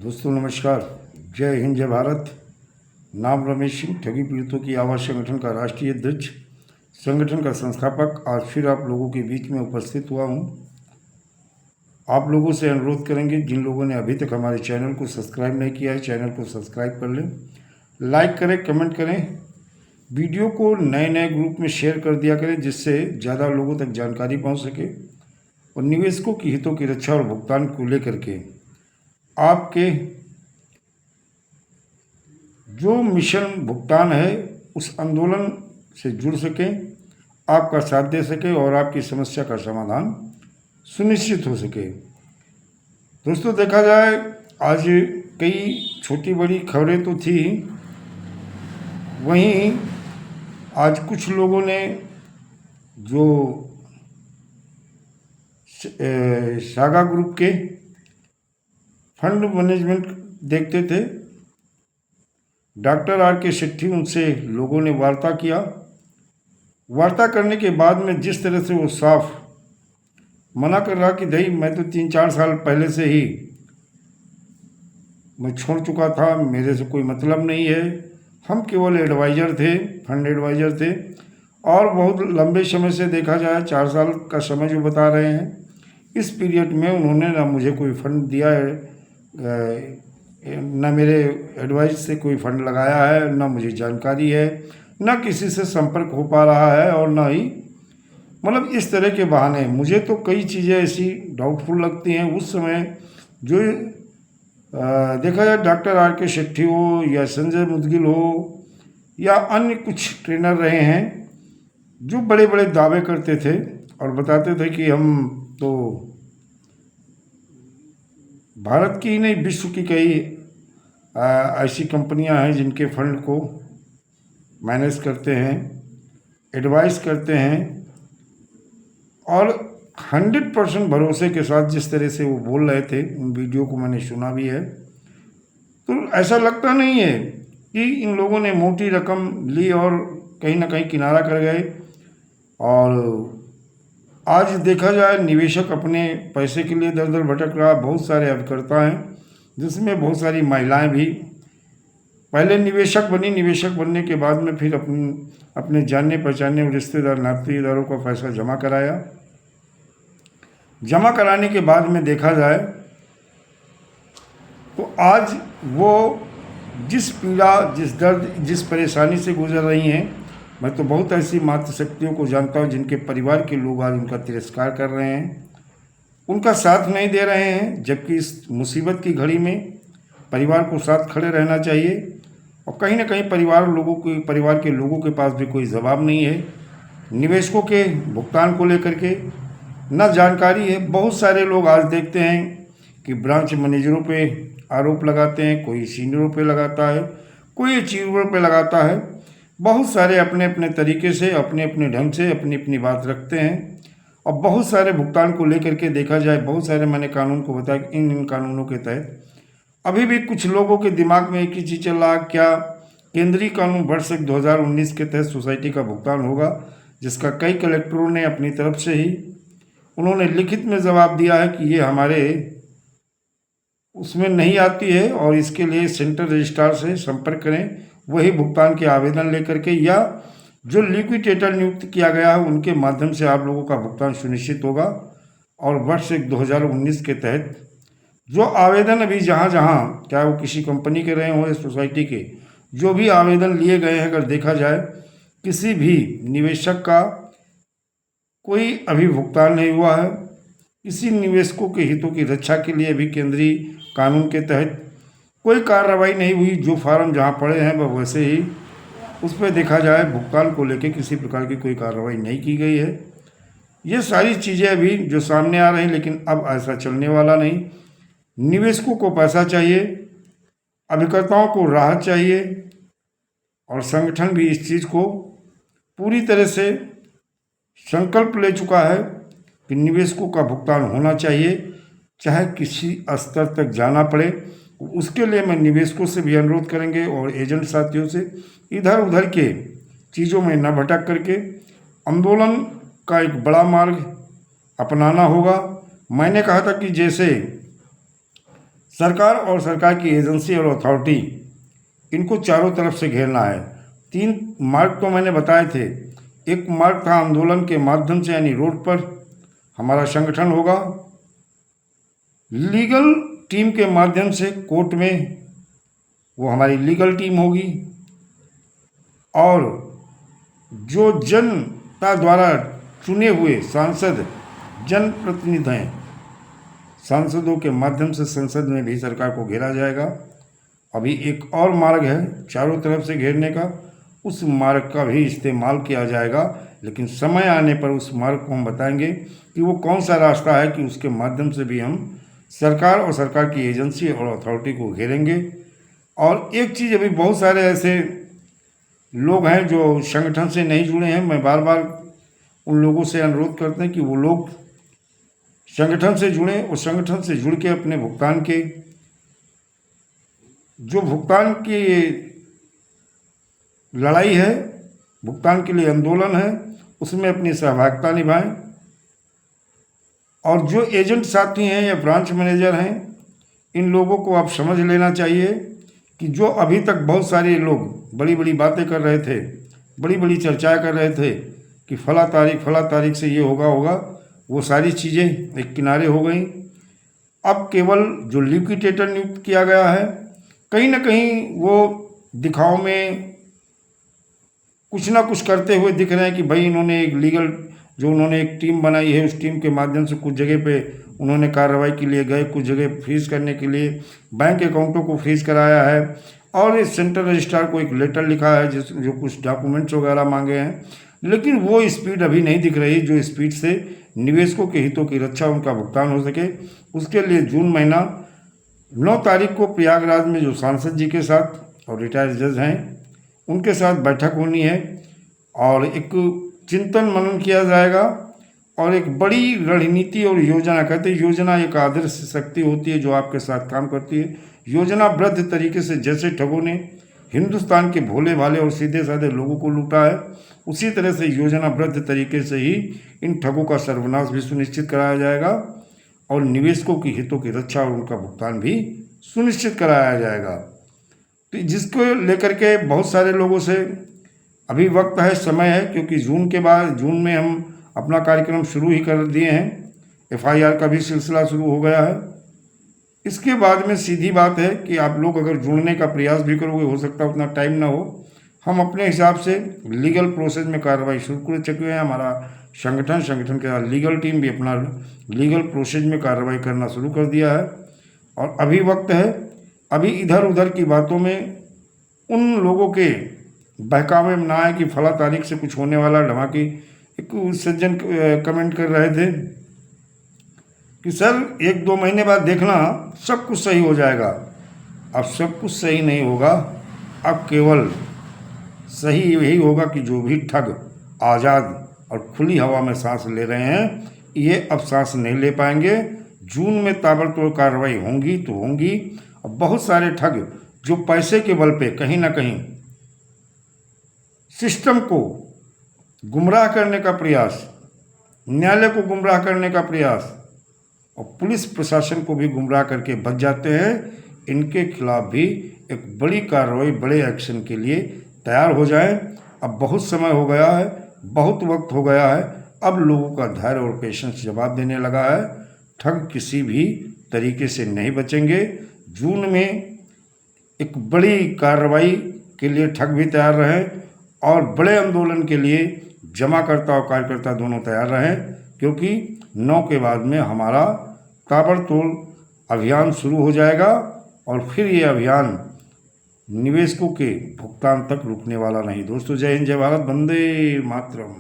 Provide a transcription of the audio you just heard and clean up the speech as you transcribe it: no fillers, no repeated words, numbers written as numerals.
दोस्तों नमस्कार। जय हिंद जय भारत। नाम रमेश सिंह, ठगी पीड़ितों की आवाज़ संगठन का राष्ट्रीय अध्यक्ष, संगठन का संस्थापक आज फिर आप लोगों के बीच में उपस्थित हुआ हूं। आप लोगों से अनुरोध करेंगे, जिन लोगों ने अभी तक हमारे चैनल को सब्सक्राइब नहीं किया है, चैनल को सब्सक्राइब कर लें, लाइक करें, कमेंट करें, वीडियो को नए नए ग्रुप में शेयर कर दिया करें, जिससे ज़्यादा लोगों तक जानकारी पहुँच सके और निवेशकों की हितों की रक्षा और भुगतान को लेकर के आपके जो मिशन भुगतान है उस आंदोलन से जुड़ सकें, आपका साथ दे सके और आपकी समस्या का समाधान सुनिश्चित हो सके। दोस्तों देखा जाए, आज कई छोटी बड़ी खबरें तो थी, वहीं आज कुछ लोगों ने जो सागा ग्रुप के फंड मैनेजमेंट देखते थे, डॉक्टर आर के शेट्टी, उनसे लोगों ने वार्ता किया। वार्ता करने के बाद में जिस तरह से वो साफ मना कर रहा कि भाई मैं तो 3-4 साल पहले से ही मैं छोड़ चुका था, मेरे से कोई मतलब नहीं है, हम केवल एडवाइज़र थे, फंड एडवाइज़र थे। और बहुत लंबे समय से देखा जाए, 4 साल का समय जो बता रहे हैं, इस पीरियड में उन्होंने ना मुझे कोई फंड दिया है, न मेरे एडवाइस से कोई फंड लगाया है, न मुझे जानकारी है, न किसी से संपर्क हो पा रहा है, और न ही मतलब इस तरह के बहाने। मुझे तो कई चीज़ें ऐसी डाउटफुल लगती हैं। उस समय जो देखा जाए, डॉक्टर आर के शेट्टी हो या संजय मुदगिल हो या अन्य कुछ ट्रेनर रहे हैं जो बड़े बड़े दावे करते थे और बताते थे कि हम तो भारत की ही नहीं, विश्व की कई ऐसी कंपनियां हैं जिनके फंड को मैनेज करते हैं, एडवाइस करते हैं, और 100% भरोसे के साथ जिस तरह से वो बोल रहे थे, उन वीडियो को मैंने सुना भी है, तो ऐसा लगता नहीं है कि इन लोगों ने मोटी रकम ली और कहीं ना कहीं किनारा कर गए। और आज देखा जाए, निवेशक अपने पैसे के लिए दर दर भटक रहा। बहुत सारे अभिकर्ता हैं, जिसमें बहुत सारी महिलाएं भी पहले निवेशक बनी, निवेशक बनने के बाद में फिर अपने जानने पहचानने और रिश्तेदार नातेदारों का पैसा जमा कराया। जमा कराने के बाद में देखा जाए तो आज वो जिस पीड़ा, जिस दर्द, जिस परेशानी से गुजर रही हैं, मैं तो बहुत ऐसी मातृशक्तियों को जानता हूँ जिनके परिवार के लोग आज उनका तिरस्कार कर रहे हैं, उनका साथ नहीं दे रहे हैं। जबकि इस मुसीबत की घड़ी में परिवार को साथ खड़े रहना चाहिए, और कहीं ना कहीं परिवार के लोगों के पास भी कोई जवाब नहीं है। निवेशकों के भुगतान को लेकर के न जानकारी है। बहुत सारे लोग आज देखते हैं कि ब्रांच मैनेजरों पे आरोप लगाते हैं, कोई सीनियरों पे लगाता है, कोई अचीवर पे लगाता है। बहुत सारे अपने अपने तरीके से, अपने अपने ढंग से अपनी अपनी बात रखते हैं। और बहुत सारे भुगतान को लेकर के देखा जाए, बहुत सारे मैंने कानून को बताया कि इन कानूनों के तहत अभी भी कुछ लोगों के दिमाग में एक ही चीज़ चल रहा, क्या केंद्रीय कानून वर्ष 2019 के तहत सोसाइटी का भुगतान होगा, जिसका कई कलेक्टरों ने अपनी तरफ से ही उन्होंने लिखित में जवाब दिया है कि ये हमारे उसमें नहीं आती है, और इसके लिए सेंट्रल रजिस्ट्रार से संपर्क करें, वही भुगतान के आवेदन लेकर के, या जो लिक्विडेटर नियुक्त किया गया है उनके माध्यम से आप लोगों का भुगतान सुनिश्चित होगा। और वर्ष 2019 के तहत जो आवेदन अभी जहाँ जहाँ, चाहे वो किसी कंपनी के रहे हों या सोसाइटी के, जो भी आवेदन लिए गए हैं, अगर देखा जाए किसी भी निवेशक का कोई अभी भुगतान नहीं हुआ है। किसी निवेशकों के हितों की रक्षा के लिए अभी केंद्रीय कानून के तहत कोई कार्रवाई नहीं हुई। जो फार्म जहाँ पड़े हैं वह वैसे ही, उस पर देखा जाए भुगतान को लेकर किसी प्रकार की कोई कार्रवाई नहीं की गई है। ये सारी चीज़ें अभी जो सामने आ रही हैं, लेकिन अब ऐसा चलने वाला नहीं। निवेशकों को पैसा चाहिए, अभिकर्ताओं को राहत चाहिए, और संगठन भी इस चीज़ को पूरी तरह से संकल्प ले चुका है कि निवेशकों का भुगतान होना चाहिए, चाहे किसी स्तर तक जाना पड़े। उसके लिए मैं निवेशकों से भी अनुरोध करेंगे और एजेंट साथियों से, इधर उधर के चीज़ों में न भटक करके आंदोलन का एक बड़ा मार्ग अपनाना होगा। मैंने कहा था कि जैसे सरकार और सरकार की एजेंसी और अथॉरिटी, इनको चारों तरफ से घेरना है। 3 मार्ग तो मैंने बताए थे। एक मार्ग था आंदोलन के माध्यम से, यानी रोड पर हमारा संगठन होगा। लीगल टीम के माध्यम से कोर्ट में वो हमारी लीगल टीम होगी। और जो जनता द्वारा चुने हुए सांसद जनप्रतिनिधि हैं, सांसदों के माध्यम से संसद में भी सरकार को घेरा जाएगा। अभी एक और मार्ग है चारों तरफ से घेरने का, उस मार्ग का भी इस्तेमाल किया जाएगा, लेकिन समय आने पर उस मार्ग को हम बताएंगे कि वो कौन सा रास्ता है कि उसके माध्यम से भी हम सरकार और सरकार की एजेंसी और अथॉरिटी को घेरेंगे। और एक चीज़, अभी बहुत सारे ऐसे लोग हैं जो संगठन से नहीं जुड़े हैं। मैं बार बार उन लोगों से अनुरोध करते हैं कि वो लोग संगठन से जुड़ें और संगठन से जुड़ के अपने भुगतान की लड़ाई है, भुगतान के लिए आंदोलन है, उसमें अपनी सहभागिता निभाएं। और जो एजेंट साथी हैं या ब्रांच मैनेजर हैं, इन लोगों को आप समझ लेना चाहिए कि जो अभी तक बहुत सारे लोग बड़ी बड़ी बातें कर रहे थे, बड़ी बड़ी चर्चाएं कर रहे थे कि फला तारीख से ये होगा, वो सारी चीज़ें एक किनारे हो गई। अब केवल जो लिक्विडेटर नियुक्त किया गया है, कहीं ना कहीं वो दिखाव में कुछ ना कुछ करते हुए दिख रहे हैं कि भाई इन्होंने एक लीगल, जो उन्होंने एक टीम बनाई है, उस टीम के माध्यम से कुछ जगह पे उन्होंने कार्रवाई के लिए गए, कुछ जगह फ्रीज करने के लिए बैंक अकाउंटों को फ्रीज कराया है, और इस सेंट्रल रजिस्ट्रार को एक लेटर लिखा है जो कुछ डॉक्यूमेंट्स वगैरह मांगे हैं। लेकिन वो स्पीड अभी नहीं दिख रही जो स्पीड से निवेशकों के हितों की रक्षा, उनका भुगतान हो सके। उसके लिए जून महीना 9 तारीख को प्रयागराज में जो सांसद जी के साथ और रिटायर्ड जज हैं उनके साथ बैठक होनी है, और एक चिंतन मनन किया जाएगा, और एक बड़ी रणनीति और योजना, कहते हैं योजना एक आदर्श शक्ति होती है जो आपके साथ काम करती है। योजनाबद्ध तरीके से जैसे ठगों ने हिंदुस्तान के भोले भाले और सीधे साधे लोगों को लूटा है, उसी तरह से योजनाबद्ध तरीके से ही इन ठगों का सर्वनाश भी सुनिश्चित कराया जाएगा, और निवेशकों के हितों की रक्षा और उनका भुगतान भी सुनिश्चित कराया जाएगा। तो जिसको लेकर के बहुत सारे लोगों से अभी वक्त है, समय है, क्योंकि जून में हम अपना कार्यक्रम शुरू ही कर दिए हैं। FIR का भी सिलसिला शुरू हो गया है। इसके बाद में सीधी बात है कि आप लोग अगर जुड़ने का प्रयास भी करोगे, हो सकता है उतना टाइम ना हो। हम अपने हिसाब से लीगल प्रोसेस में कार्रवाई शुरू कर चुके हैं। हमारा संगठन के साथ लीगल टीम भी अपना लीगल प्रोसेस में कार्रवाई करना शुरू कर दिया है। और अभी वक्त है, अभी इधर उधर की बातों में उन लोगों के बहकावे में ना आए कि फला तारीख से कुछ होने वाला धमाके। एक सज्जन कमेंट कर रहे थे कि सर 1-2 महीने बाद देखना सब कुछ सही हो जाएगा। अब सब कुछ सही नहीं होगा, अब केवल सही यही होगा कि जो भी ठग आज़ाद और खुली हवा में सांस ले रहे हैं, ये अब सांस नहीं ले पाएंगे। जून में ताबड़तोड़ कार्रवाई होंगी तो होंगी। अब बहुत सारे ठग जो पैसे के बल पे कहीं ना कहीं सिस्टम को गुमराह करने का प्रयास, न्यायालय को गुमराह करने का प्रयास और पुलिस प्रशासन को भी गुमराह करके बच जाते हैं, इनके खिलाफ भी एक बड़ी कार्रवाई, बड़े एक्शन के लिए तैयार हो जाएं। अब बहुत समय हो गया है, बहुत वक्त हो गया है, अब लोगों का धैर्य और पेशेंस जवाब देने लगा है। ठग किसी भी तरीके से नहीं बचेंगे। जून में एक बड़ी कार्रवाई के लिए ठग भी तैयार रहें, और बड़े आंदोलन के लिए जमाकर्ता और कार्यकर्ता दोनों तैयार रहें, क्योंकि 9 के बाद में हमारा ताबड़तोड़ अभियान शुरू हो जाएगा, और फिर ये अभियान निवेशकों के भुगतान तक रुकने वाला नहीं। दोस्तों, जय हिंद, जय भारत, वंदे मातरम।